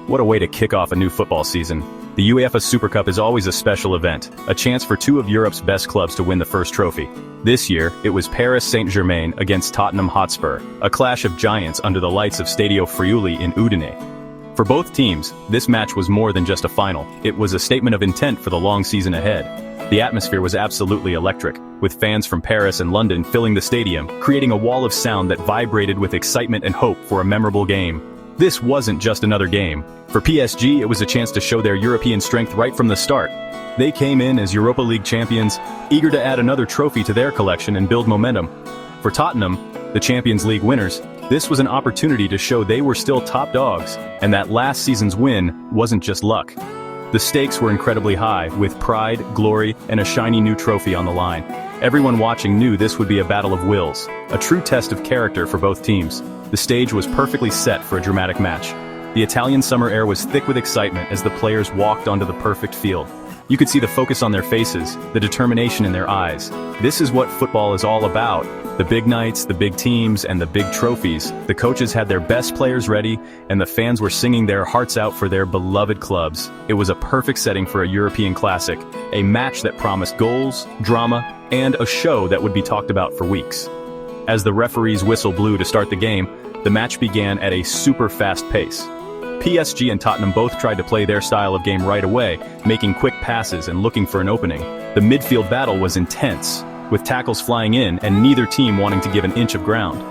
What a way to kick off a new football season. The UEFA Super Cup is always a special event, a chance for two of Europe's best clubs to win the first trophy. This year, it was Paris Saint-Germain against Tottenham Hotspur, a clash of giants under the lights of Stadio Friuli in Udine. For both teams, this match was more than just a final, it was a statement of intent for the long season ahead. The atmosphere was absolutely electric, with fans from Paris and London filling the stadium, creating a wall of sound that vibrated with excitement and hope for a memorable game. This wasn't just another game. For PSG, it was a chance to show their European strength right from the start. They came in as Europa League champions, eager to add another trophy to their collection and build momentum. For Tottenham, the Champions League winners, this was an opportunity to show they were still top dogs, and that last season's win wasn't just luck. The stakes were incredibly high, with pride, glory, and a shiny new trophy on the line. Everyone watching knew this would be a battle of wills, a true test of character for both teams. The stage was perfectly set for a dramatic match. The Italian summer air was thick with excitement as the players walked onto the perfect field. You could see the focus on their faces, the determination in their eyes. This is what football is all about. The big nights, the big teams, and the big trophies. The coaches had their best players ready, and the fans were singing their hearts out for their beloved clubs. It was a perfect setting for a European classic, a match that promised goals, drama, and a show that would be talked about for weeks. As the referee's whistle blew to start the game, the match began at a super fast pace. PSG and Tottenham both tried to play their style of game right away, making quick passes and looking for an opening. The midfield battle was intense, with tackles flying in and neither team wanting to give an inch of ground.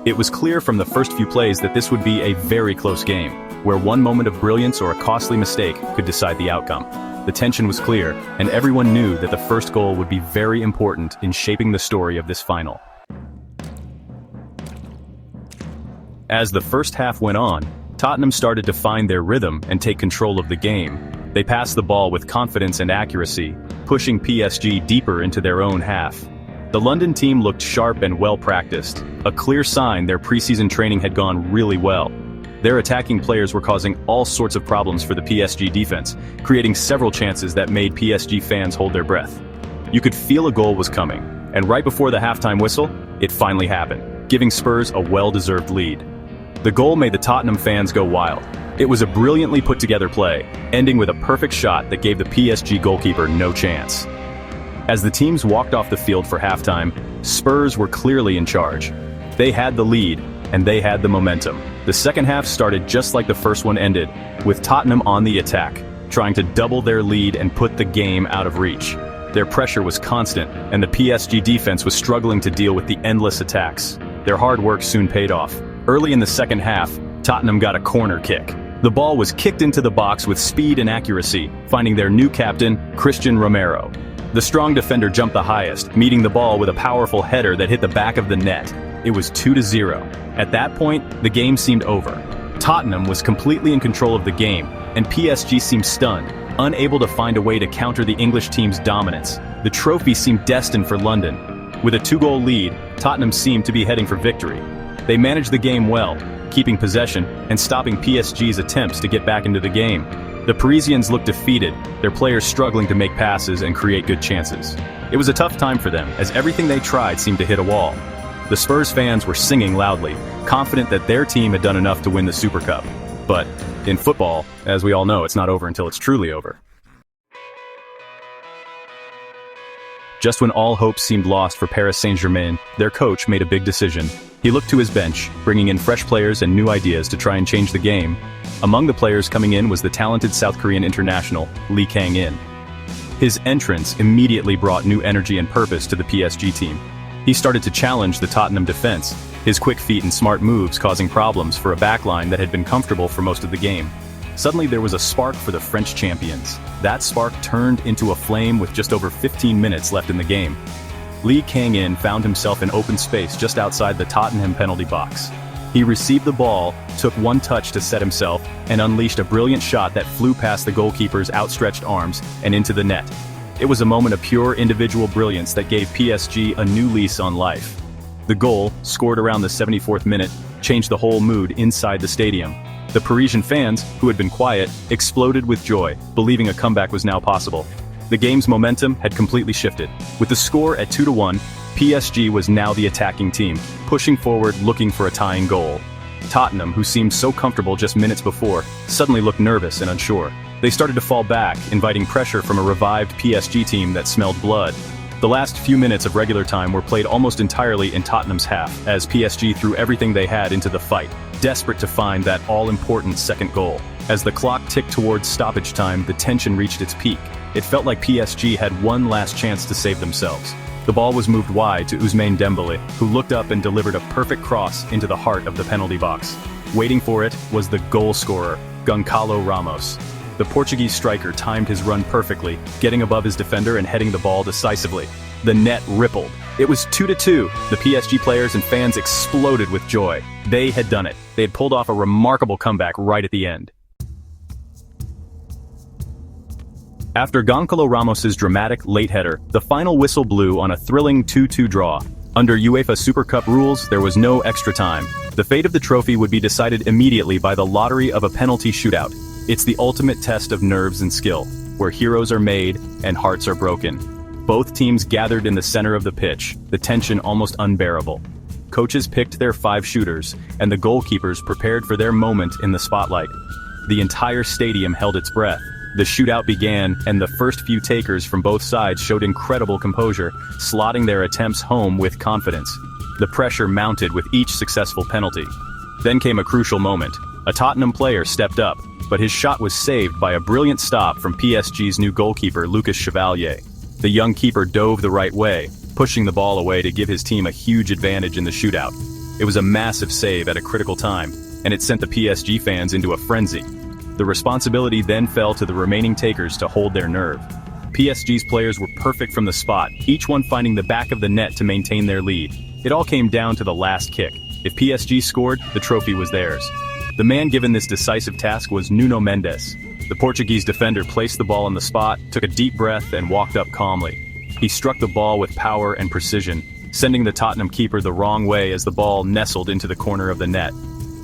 It was clear from the first few plays that this would be a very close game, where one moment of brilliance or a costly mistake could decide the outcome. The tension was clear, and everyone knew that the first goal would be very important in shaping the story of this final. As the first half went on, Tottenham started to find their rhythm and take control of the game. They passed the ball with confidence and accuracy, pushing PSG deeper into their own half. The London team looked sharp and well-practiced, a clear sign their preseason training had gone really well. Their attacking players were causing all sorts of problems for the PSG defense, creating several chances that made PSG fans hold their breath. You could feel a goal was coming, and right before the halftime whistle, it finally happened, giving Spurs a well-deserved lead. The goal made the Tottenham fans go wild. It was a brilliantly put-together play, ending with a perfect shot that gave the PSG goalkeeper no chance. As the teams walked off the field for halftime, Spurs were clearly in charge. They had the lead, and they had the momentum. The second half started just like the first one ended, with Tottenham on the attack, trying to double their lead and put the game out of reach. Their pressure was constant, and the PSG defense was struggling to deal with the endless attacks. Their hard work soon paid off. Early in the second half, Tottenham got a corner kick. The ball was kicked into the box with speed and accuracy, finding their new captain, Christian Romero. The strong defender jumped the highest, meeting the ball with a powerful header that hit the back of the net. It was 2-0. At that point, the game seemed over. Tottenham was completely in control of the game, and PSG seemed stunned, unable to find a way to counter the English team's dominance. The trophy seemed destined for London. With a 2-goal lead, Tottenham seemed to be heading for victory. They managed the game well, keeping possession and stopping PSG's attempts to get back into the game. The Parisians looked defeated, their players struggling to make passes and create good chances. It was a tough time for them, as everything they tried seemed to hit a wall. The Spurs fans were singing loudly, confident that their team had done enough to win the Super Cup. But in football, as we all know, it's not over until it's truly over. Just when all hope seemed lost for Paris Saint-Germain, their coach made a big decision. He looked to his bench, bringing in fresh players and new ideas to try and change the game. Among the players coming in was the talented South Korean international, Lee Kang-in. His entrance immediately brought new energy and purpose to the PSG team. He started to challenge the Tottenham defense, his quick feet and smart moves causing problems for a backline that had been comfortable for most of the game. Suddenly there was a spark for the French champions. That spark turned into a flame with just over 15 minutes left in the game. Lee Kang-in found himself in open space just outside the Tottenham penalty box. He received the ball, took one touch to set himself, and unleashed a brilliant shot that flew past the goalkeeper's outstretched arms and into the net. It was a moment of pure individual brilliance that gave PSG a new lease on life. The goal, scored around the 74th minute, changed the whole mood inside the stadium. The Parisian fans, who had been quiet, exploded with joy, believing a comeback was now possible. The game's momentum had completely shifted. With the score at 2-1, PSG was now the attacking team, pushing forward looking for a tying goal. Tottenham, who seemed so comfortable just minutes before, suddenly looked nervous and unsure. They started to fall back, inviting pressure from a revived PSG team that smelled blood. The last few minutes of regular time were played almost entirely in Tottenham's half, as PSG threw everything they had into the fight, desperate to find that all-important second goal. As the clock ticked towards stoppage time, the tension reached its peak. It felt like PSG had one last chance to save themselves. The ball was moved wide to Ousmane Dembélé, who looked up and delivered a perfect cross into the heart of the penalty box. Waiting for it was the goal scorer, Goncalo Ramos. The Portuguese striker timed his run perfectly, getting above his defender and heading the ball decisively. The net rippled. It was 2-2. The PSG players and fans exploded with joy. They had done it. They had pulled off a remarkable comeback right at the end. After Goncalo Ramos's dramatic late header, the final whistle blew on a thrilling 2-2 draw. Under UEFA Super Cup rules, there was no extra time. The fate of the trophy would be decided immediately by the lottery of a penalty shootout. It's the ultimate test of nerves and skill, where heroes are made and hearts are broken. Both teams gathered in the center of the pitch, the tension almost unbearable. Coaches picked their 5 shooters, and the goalkeepers prepared for their moment in the spotlight. The entire stadium held its breath. The shootout began, and the first few takers from both sides showed incredible composure, slotting their attempts home with confidence. The pressure mounted with each successful penalty. Then came a crucial moment. A Tottenham player stepped up, but his shot was saved by a brilliant stop from PSG's new goalkeeper Lucas Chevalier. The young keeper dove the right way, pushing the ball away to give his team a huge advantage in the shootout. It was a massive save at a critical time, and it sent the PSG fans into a frenzy. The responsibility then fell to the remaining takers to hold their nerve. PSG's players were perfect from the spot, each one finding the back of the net to maintain their lead. It all came down to the last kick. If PSG scored, the trophy was theirs. The man given this decisive task was Nuno Mendes. The Portuguese defender placed the ball on the spot, took a deep breath, and walked up calmly. He struck the ball with power and precision, sending the Tottenham keeper the wrong way as the ball nestled into the corner of the net.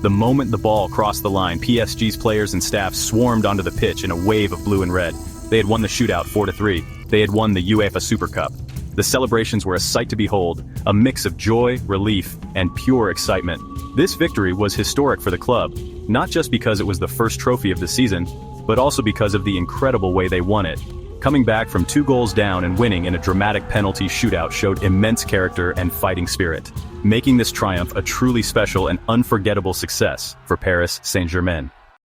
The moment the ball crossed the line, PSG's players and staff swarmed onto the pitch in a wave of blue and red. They had won the shootout 4-3. They had won the UEFA Super Cup. The celebrations were a sight to behold, a mix of joy, relief, and pure excitement. This victory was historic for the club, not just because it was the first trophy of the season, but also because of the incredible way they won it. Coming back from 2 goals down and winning in a dramatic penalty shootout showed immense character and fighting spirit, making this triumph a truly special and unforgettable success for Paris Saint-Germain.